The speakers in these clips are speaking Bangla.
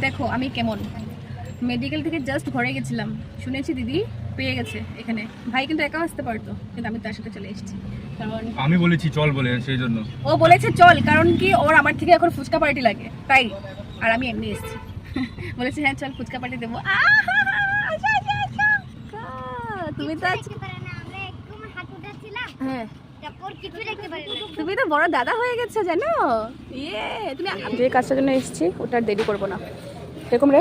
দেখো আমি কেমন, মেডিকেল থেকে জাস্ট ঘরে গেছিলাম, শুনেছি দিদি পেয়ে গেছে এখানে। ভাই কিন্তু একা আসতে পারতো, কিন্তু আমি তার সাথে চলে এসেছি, কারণ আমি বলেছি চল বলে, সেই জন্য। ও বলেছে চল, কারণ কি ওর আমার থেকে এখন ফুচকা পার্টি লাগে তাই, আর আমি এমনি এসেছি। বলেছে হ্যাঁ চল ফুচকা পার্টি দেবো। আচ্ছা, আচ্ছা, আচ্ছা। তুমি তো হ্যাঁ তুমি তো বড় দাদা হয়ে গেছো জানো। ইয়ে তুমি যে কাজটার জন্য এসেছি ওটার দেরি করবো না। এরকম রে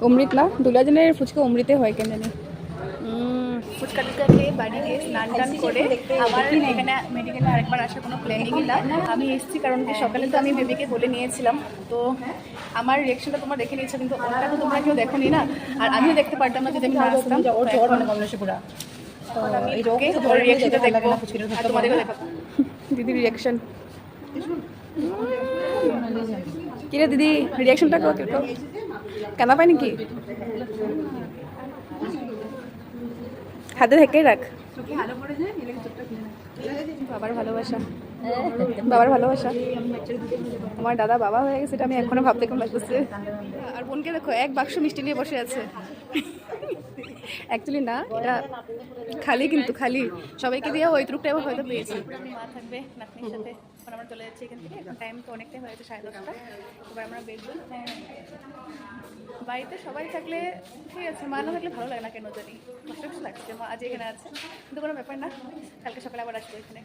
অমৃত না, দুলাজনের ফুচকা অমৃতে হয় কেন জানি। ফুচকা টুচকা খেয়ে বাড়ি গিয়ে স্নান টান করে আমার এখানে মেডিকেলে আরেকবার আসার কোনো প্ল্যানিংই না। আমি এসেছি কারণ কি সকালে তো আমি বেবিকে বলে নিয়েছিলাম, তো আমার রিয়াকশনটা তোমরা দেখে নিয়েছো, কিন্তু ওটা তো তোমরা কেউ দেখো নি না, আর আমিও দেখতে পারতাম না যদি আমি না আসতাম। রিয়াকশনটা দেখবো আর তোমাদেরও দেখাবো দিদির রিয়াকশন। কিরে দিদি রিয়াকশনটা কেনা পাই নাকি? হাতে থেকে রাখ। বাবার ভালোবাসা, বাবার ভালোবাসা। আমার দাদা বাবা হয়ে গেছে, এটা আমি এখনো ভাবতে কেমন লাগতেছে। আর বোনকে দেখো এক বাক্স মিষ্টি নিয়ে বসে আছে। অ্যাকচুয়ালি না, এটা খালি, কিন্তু খালি সবাইকে দিয়ে ওই টুকটাই হয়তো পেয়েছি। মা থাকবে নাতনির সাথে। এখন আমরা চলে যাচ্ছি এখান থেকে, এখন টাইম তো অনেকটাই হয়েছে 10:30। এবার আমরা বেরবো। বাড়িতে সবাই থাকলে ঠিক আছে, মা না থাকলে ভালো লাগে না কেন জানি, কষ্ট লাগছে। মা আজ এখানে আছে, কিন্তু কোনো ব্যাপার না, কালকে সকালে আবার আসবো এখানে।